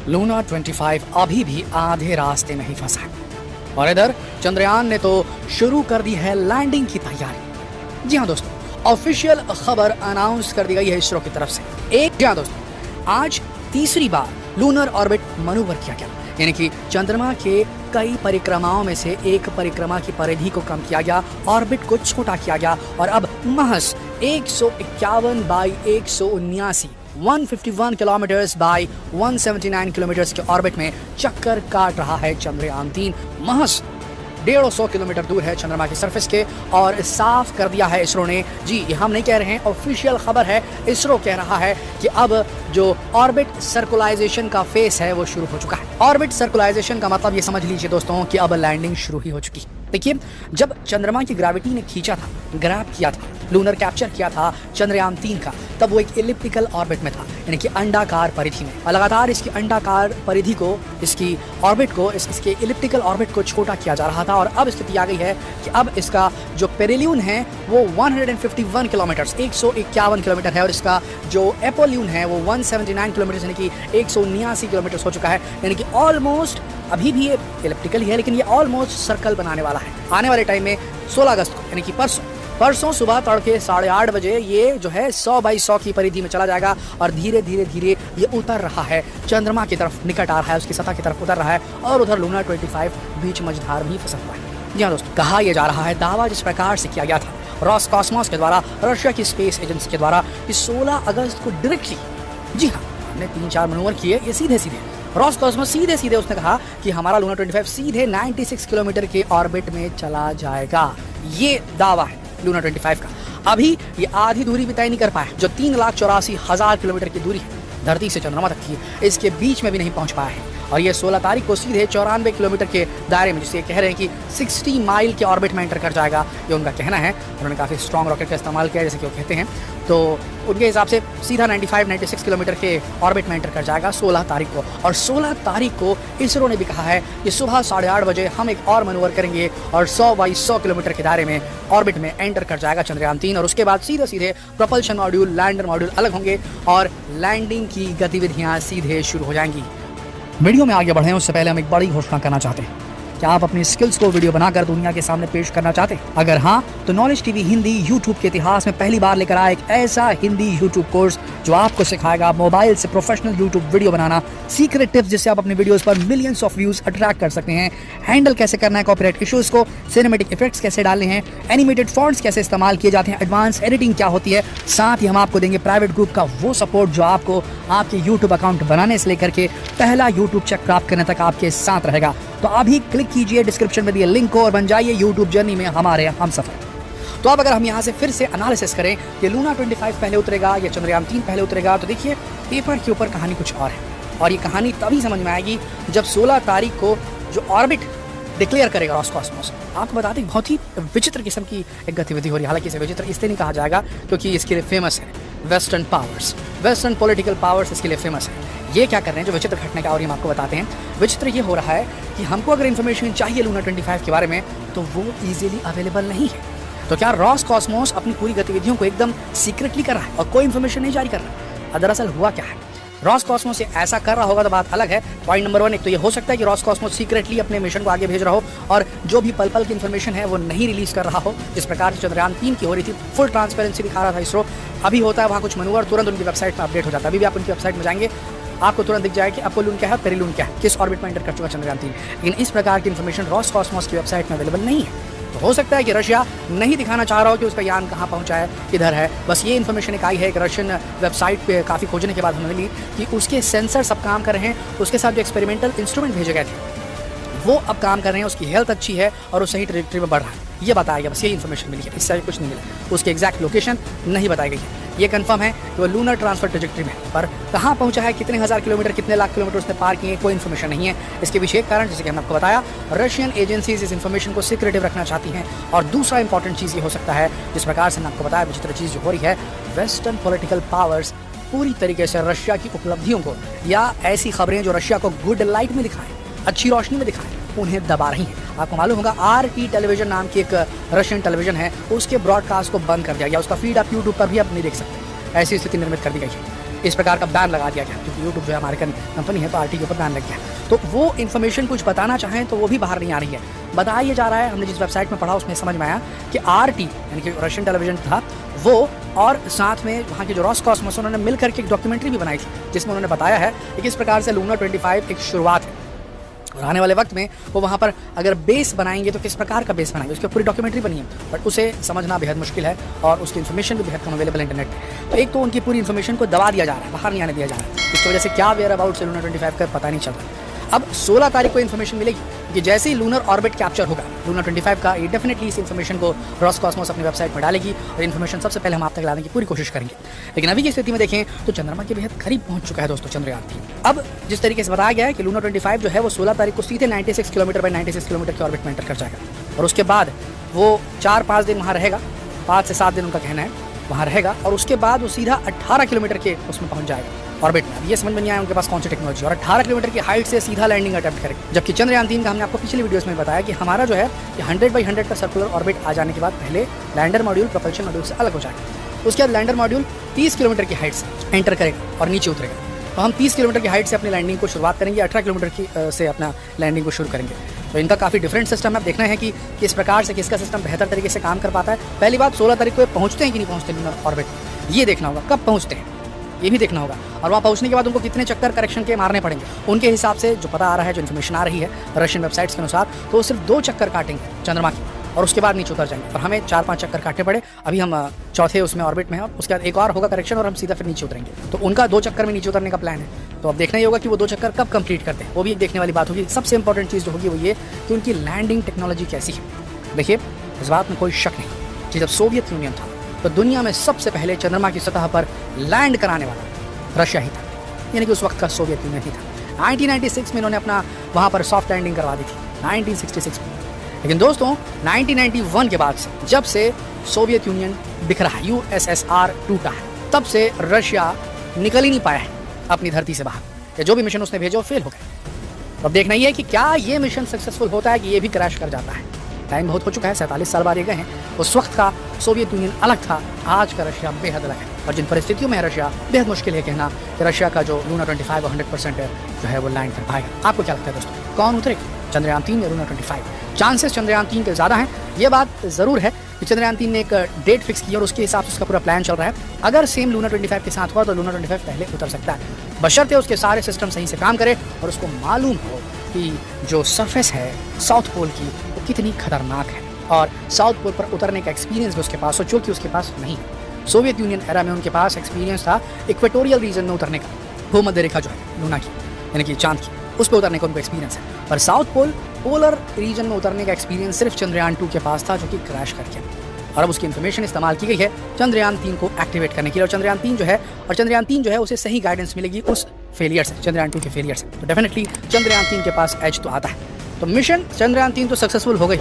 Luna 25 अभी भी आधे रास्ते में ही फंसा है और इधर चंद्रयान ने तो शुरू कर दी है लैंडिंग की तैयारी। जी हाँ दोस्तों, ऑफिशियल खबर अनाउंस कर दी गई है इसरो की तरफ से। जी हाँ दोस्तों, आज तीसरी बार लूनर ऑर्बिट मनूवर किया गया, यानी कि चंद्रमा के कई परिक्रमाओं में से एक परिक्रमा की परिधि को कम किया गया, ऑर्बिट को छोटा किया गया और अब महज 151 बाई 179 151 किलोमीटर्स बाई 179 किलोमीटर्स के ऑर्बिट में चक्कर काट रहा है चंद्रयान 3। महज 150 किलोमीटर दूर है चंद्रमा की सरफेस के और साफ कर दिया है इसरो ने। जी, ये हम नहीं कह रहे हैं, ऑफिशियल खबर है। इसरो कह रहा है कि अब जो ऑर्बिट सर्कुलाइजेशन का फेस है वो शुरू हो चुका है। ऑर्बिट सर्कुलाइजेशन का मतलब ये समझ लीजिए दोस्तों कि अब लैंडिंग शुरू ही हो चुकी। देखिए, जब चंद्रमा की ग्रेविटी ने खींचा था, ग्रैब किया था, लूनर कैप्चर किया था चंद्रयान 3 का, तब वो एक इलिप्टिकल ऑर्बिट में था, यानी कि अंडाकार परिधि में। और लगातार इसकी अंडाकार परिधि को, इसकी ऑर्बिट को, इसके इलिप्टिकल ऑर्बिट को छोटा किया जा रहा था और अब स्थिति आ गई है कि अब इसका जो पेरिल्यून है वो 151 किलोमीटर 151 किलोमीटर है और इसका जो एपोल्यून है वो 179 किलोमीटर यानी कि 179 किलोमीटर हो चुका है। यानी कि ऑलमोस्ट, अभी भी ये इलिप्टिकल ही है लेकिन ये ऑलमोस्ट सर्कल बनाने वाला है। आने वाले टाइम में 16 अगस्त को, यानी कि परसों सुबह तड़के 8:30 बजे ये जो है 100 बाई 100 की परिधि में चला जाएगा और धीरे धीरे ये उतर रहा है, चंद्रमा की तरफ निकट आ रहा है, उसकी सतह की तरफ उतर रहा है और उधर लूना 25 बीच मझधार भी फंसा हुआ है। जी हाँ दोस्तों, कहा यह जा रहा है, दावा जिस प्रकार से किया गया था रॉसकॉस्मोस के द्वारा, रशिया की स्पेस एजेंसी के द्वारा, कि 16 अगस्त को डायरेक्टली, जी हाँ, हमने 3-4 मनूवर किए, ये सीधे रॉसकॉस्मोस सीधे उसने कहा कि हमारा लूना 25 सीधे 96 किलोमीटर के ऑर्बिट में चला जाएगा। ये दावा है लूना 25 का। अभी ये आधी दूरी भी तय नहीं कर पाया, जो 3,84,000 किलोमीटर की दूरी है धरती से चंद्रमा तक की, इसके बीच में भी नहीं पहुंच पाया है और ये 16 तारीख को सीधे 94 किलोमीटर के दायरे में, जिसे कह रहे हैं कि 60 माइल के ऑर्बिट में एंटर कर जाएगा, ये उनका कहना है। उन्होंने काफ़ी स्ट्रॉन्ग रॉकेट का इस्तेमाल किया जैसे कि वो कहते हैं, तो उनके हिसाब से सीधा 96 किलोमीटर के ऑर्बिट में एंटर कर जाएगा 16 तारीख को। और 16 तारीख को इसरो ने भी कहा है कि सुबह 8:30 बजे हम एक और मनूवर करेंगे और 100 बाई 100 किलोमीटर के दायरे में ऑर्बिट में एंटर कर जाएगा चंद्रयान 3 और उसके बाद सीधे प्रोपल्शन मॉड्यूल, लैंडर मॉड्यूल अलग होंगे और लैंडिंग की गतिविधियाँ सीधे शुरू हो जाएंगी। वीडियो में आगे बढ़ें उससे पहले हम एक बड़ी घोषणा करना चाहते हैं। क्या आप अपनी स्किल्स को वीडियो बनाकर दुनिया के सामने पेश करना चाहते हैं? अगर हाँ, तो नॉलेज टीवी हिंदी यूट्यूब के इतिहास में पहली बार लेकर आया एक ऐसा हिंदी यूट्यूब कोर्स जो आपको सिखाएगा मोबाइल से प्रोफेशनल यूट्यूब वीडियो बनाना, सीक्रेट टिप्स जिससे आप अपने वीडियोस पर मिलियंस ऑफ व्यूज अट्रैक्ट कर सकते हैं, हैंडल कैसे करना है कॉपीराइट इश्यूज को, सिनेमैटिक इफेक्ट्स कैसे डालने हैं, एनिमेटेड फॉन्ट्स कैसे इस्तेमाल किए जाते हैं, एडवांस एडिटिंग क्या होती है। साथ ही हम आपको देंगे प्राइवेट ग्रुप का वो सपोर्ट जो आपको आपके यूट्यूब अकाउंट बनाने से लेकर के पहला यूट्यूब चेक प्राप्त करने तक आपके साथ रहेगा। तो अभी क्लिक कीजिए डिस्क्रिप्शन में दिए लिंक को और बन जाइए यूट्यूब जर्नी में हमारे हमसफर। तो अब अगर हम यहाँ से फिर से एनालिसिस करें कि लूना 25 पहले उतरेगा या चंद्रयान 3 पहले उतरेगा, तो देखिए पेपर के ऊपर कहानी कुछ और है और ये कहानी तभी समझ में आएगी जब 16 तारीख को जो ऑर्बिट डिक्लेयर करेगा रॉसकॉस्मोस। आपको बता दें, बहुत ही विचित्र किस्म की एक गतिविधि हो रही है। हालांकि इसे विचित्र इसलिए नहीं कहा जाएगा क्योंकि इसके लिए फेमस है western powers, western political powers इसके लिए फेमस है। ये क्या कर रहे हैं, जो विचित्र घटना का और हम आपको बताते हैं। विचित्र ये हो रहा है कि हमको अगर इन्फॉर्मेशन चाहिए लूना 25 के बारे में तो वो इजीली अवेलेबल नहीं है। तो क्या रॉसकॉस्मोस अपनी पूरी गतिविधियों को एकदम सीक्रेटली कर रहा है और कोई इन्फॉर्मेशन नहीं जारी कर रहा है? दरअसल हुआ क्या है, रॉसकॉस्मोस से ऐसा कर रहा होगा तो बात अलग है। पॉइंट नंबर 1, एक तो ये हो सकता है कि रॉसकॉस्मोस सीक्रेटली अपने मिशन को आगे भेज रहा हो और जो भी पल की इन्फॉर्मेशन है वो नहीं रिलीज कर रहा हो, जिस प्रकार से चंद्रयान 3 की हो रही थी। फुल ट्रांसपेरेंसी दिखा रहा था इसरो। अभी होता है वहाँ कुछ मनूवर तुरंत उनकी वेबसाइट में अपडेट हो जाता है। अभी भी आप उनकी वेबसाइट में जाएंगे आपको तुरंत दिख जाएगा कि अपोलून क्या है, पेरिलून क्या है, किस ऑर्बिट में एंटर कर चुका चंद्रयान 3। लेकिन इस प्रकार की इन्फॉर्मेशन रॉसकॉस्मोस की वेबसाइट में अवेलेबल नहीं है। तो हो सकता है कि रशिया नहीं दिखाना चाह रहा हो कि उसका यान कहाँ पहुँचा है, किधर है। बस ये इन्फॉर्मेशन एक आई है कि रशियन वेबसाइट पे काफ़ी खोजने के बाद हमें मिली कि उसके सेंसर सब काम कर रहे हैं, उसके साथ जो एक्सपेरिमेंटल इंस्ट्रूमेंट भेजे गए थे वो अब काम कर रहे हैं, उसकी हेल्थ अच्छी है और वो सही ट्रेजेक्टरी में बढ़ रहा है। ये बताया गया, बस ये इन्फॉर्मेशन मिली है, इससे कुछ नहीं मिला। उसकी एग्जैक्ट लोकेशन नहीं बताई गई है। ये कंफर्म है कि वो लूनर ट्रांसफर ट्रेजेक्टरी में, पर कहाँ पहुंचा है, कितने हज़ार किलोमीटर, कितने लाख किलोमीटर उसने पार किए, कोई इन्फॉर्मेशन नहीं है। इसके पीछे एक कारण, जैसे कि हमने आपको बताया, रशियन एजेंसीज इस इन्फॉर्मेशन को सीक्रेटिव रखना चाहती हैं। और दूसरा इंपॉर्टेंट चीज़ ये हो सकता है, जिस प्रकार से मैंने आपको बताया विचित्र चीज़ जो हो रही है, वेस्टर्न पॉलिटिकल पावर्स पूरी तरीके से रशिया की उपलब्धियों को या ऐसी खबरें जो रशिया को गुड लाइट में दिखाएं, अच्छी रोशनी में दिखाएं, उन्हें दबा रही हैं। आपको मालूम होगा RT टेलीविजन नाम की एक रशियन टेलीविजन है, उसके ब्रॉडकास्ट को बंद कर दिया गया। उसका फीड आप यूट्यूब पर भी आप नहीं देख सकते। ऐसी स्थिति निर्मित कर दी गई है। इस प्रकार का बैन लगा दिया गया, क्योंकि यूट्यूब जो है अमेरिकन कंपनी है तो आरटी के ऊपर बैन लग गया। तो वो इन्फॉर्मेशन कुछ बताना चाहें तो वो भी बाहर नहीं आ रही है। बताया जा रहा है, हमने जिस वेबसाइट में पढ़ा उसमें समझ में आया कि आरटी यानी कि रशियन टेलीविजन था वो, और साथ में वहाँ के जो रॉसकॉस्मोस उन्होंने मिलकर के एक डॉक्यूमेंट्री भी बनाई थी, जिसमें उन्होंने बताया है कि किस प्रकार से लूना 25 एक शुरुआत है और आने वाले वक्त में वो वहाँ पर अगर बेस बनाएंगे तो किस प्रकार का बेस बनाएंगे, उसकी पूरी डॉक्यूमेंट्री बनी है, बट उसे समझना बेहद मुश्किल है और उसकी इन्फॉर्मेशन भी बेहद कम अवेलेबल इंटरनेट पे। तो एक तो उनकी पूरी इन्फॉर्मेशन को दबा दिया जा रहा है, बाहर नहीं आने दिया जा रहा है, इसकी वजह से क्या वेयर अबाउट से लूना 25 का पता नहीं चल रहा। अब 16 तारीख को इन्फॉर्मेशन मिलेगी कि जैसे ही लूनर ऑर्बिट कैप्चर होगा लूना 25 का, ये डेफिनेटली इस इन्फॉर्मेशन को रॉसकॉस्मोस अपनी वेबसाइट पर डालेगी और इन्फॉर्मेशन सबसे पहले हम आप तक लाने की पूरी कोशिश करेंगे। लेकिन अभी की स्थिति में देखें तो चंद्रमा के बेहद करीब पहुंच चुका है दोस्तों चंद्रयान 3। अब जिस तरीके से बताया गया है कि लूना 25 जो है वो 16 तारीख को सीधे 96 किलोमीटर बाय 96 किलोमीटर के ऑर्बिट में एंटर कर जाएगा और उसके बाद वो 4-5 दिन वहाँ रहेगा, 5 से 7 दिन उनका कहना है वहाँ रहेगा, और उसके बाद वो सीधा 18 किलोमीटर के उसमें पहुँच जाएगा ऑर्बिट में। अब ये समझ में नहीं आया उनके पास कौन सी टेक्नोलॉजी, और 18 किलोमीटर की हाइट से सीधा लैंडिंग अटेम्प्ट करेगा। जबकि चंद्रयान 3 का हमने आपको पिछली वीडियोस में बताया कि हमारा जो है 100/100 का सर्कुलर ऑर्बिट आ जाने के बाद पहले लैंडर मॉड्यूल प्रोपल्शन मॉड्यूल से अलग हो जाएगा, उसके बाद लैंडर मॉड्यूल 30 किलोमीटर की हाइट से एंटर करेगा और नीचे उतरेगा। तो हम 30 किलोमीटर की हाइट से अपनी लैंडिंग को शुरुआत करेंगे, 18 किलोमीटर की से अपना लैंडिंग को शुरू करेंगे। तो इनका काफ़ी डिफरेंट सिस्टम है। अब देखना है कि किस प्रकार से किसका सिस्टम बेहतर तरीके से काम कर पाता है। पहली बात 16 तारीख को पहुँचते हैं कि नहीं पहुँचते लूनर ऑर्बिट, ये देखना होगा, कब पहुँचते हैं ये भी देखना होगा, और वहाँ पहुँचने के बाद उनको कितने चक्कर करेक्शन के मारने पड़ेंगे। उनके हिसाब से जो पता आ रहा है, जो इन्फॉर्मेशन आ रही है रशियन वेबसाइट्स के अनुसार, तो वो सिर्फ 2 चक्कर काटेंगे चंद्रमा की और उसके बाद नीचे उतर जाएंगे, और हमें 4-5 चक्कर काटने पड़े। अभी हम चौथे उसमें ऑर्बिट में हैं, उसके बाद एक और होगा करेक्शन और हम सीधा फिर नीचे उतरेंगे। तो उनका 2 चक्कर में नीचे उतरने का प्लान है। तो अब देखना ही होगा कि वो 2 चक्कर कब कंप्लीट करते हैं, वो भी एक देखने वाली बात होगी। सबसे इंपॉर्टेंट चीज़ जो होगी वो ये कि उनकी लैंडिंग टेक्नोलॉजी कैसी है। देखिए इस बात में कोई शक नहीं कि जब सोवियत यूनियन था तो दुनिया में सबसे पहले चंद्रमा की सतह पर लैंड कराने वाला रशिया ही था, यानी कि उस वक्त का सोवियत यूनियन ही था। 1996 में इन्होंने अपना वहाँ पर सॉफ्ट लैंडिंग करवा दी थी 1966 में। लेकिन दोस्तों 1991 के बाद से जब से सोवियत यूनियन बिखरा है, USSR टूटा है, तब से रशिया निकल ही नहीं पाया है अपनी धरती से बाहर, या जो भी मिशन उसने भेजे वो फेल हो गए। अब देखना ही है कि क्या ये मिशन सक्सेसफुल होता है कि ये भी क्रैश कर जाता है। टाइम बहुत हो चुका है, 47 साल बाद ये गए हैं। उस वक्त का सोवियत यूनियन अलग था, आज का रशिया बेहद अलग है, और जिन परिस्थितियों में है रशिया, बेहद मुश्किल है कहना कि रशिया का जो लूना 25 100% जो है वो लैंड कर पाएगा। आपको क्या लगता है दोस्तों, कौन उतरेगा, चंद्रयान 3 या लूना 25? चांसेस चंद्रयान 3 के ज़्यादा हैं। ये बात ज़रूर है कि चंद्रयान 3 ने एक डेट फिक्स की और उसके हिसाब से उसका पूरा प्लान चल रहा है। अगर सेम लूना 25 के साथ हुआ तो लूना 25 पहले उतर सकता है, बशर्ते उसके सारे सिस्टम सही से काम करे और उसको मालूम हो कि जो सरफेस है साउथ पोल की वो कितनी खतरनाक है, और साउथ पोल पर उतरने का एक्सपीरियंस भी उसके पास हो, जो कि उसके पास नहीं है। सोवियत यूनियन एरा में उनके पास एक्सपीरियंस था इक्वेटोरियल रीजन में उतरने का, भूमध्य रेखा जो है लूना की यानी कि चांद की, उस पर उतरने का उनको एक्सपीरियंस है। पर साउथ पोल पोलर रीजन में उतरने का एक्सपीरियंस सिर्फ चंद्रयान 2 के पास था, जो कि क्रैश करके, और अब उसकी इन्फॉर्मेशन इस्तेमाल की गई है चंद्रयान 3 को एक्टिवेट करने के लिए। और चंद्रयान 3 जो है उसे सही गाइडेंस मिलेगी उस फेलियर से, चंद्रयान 2 के फेलियर से। तो डेफिनेटली चंद्रयान 3 के पास एज तो आता है। तो मिशन चंद्रयान 3 तो सक्सेसफुल हो गई।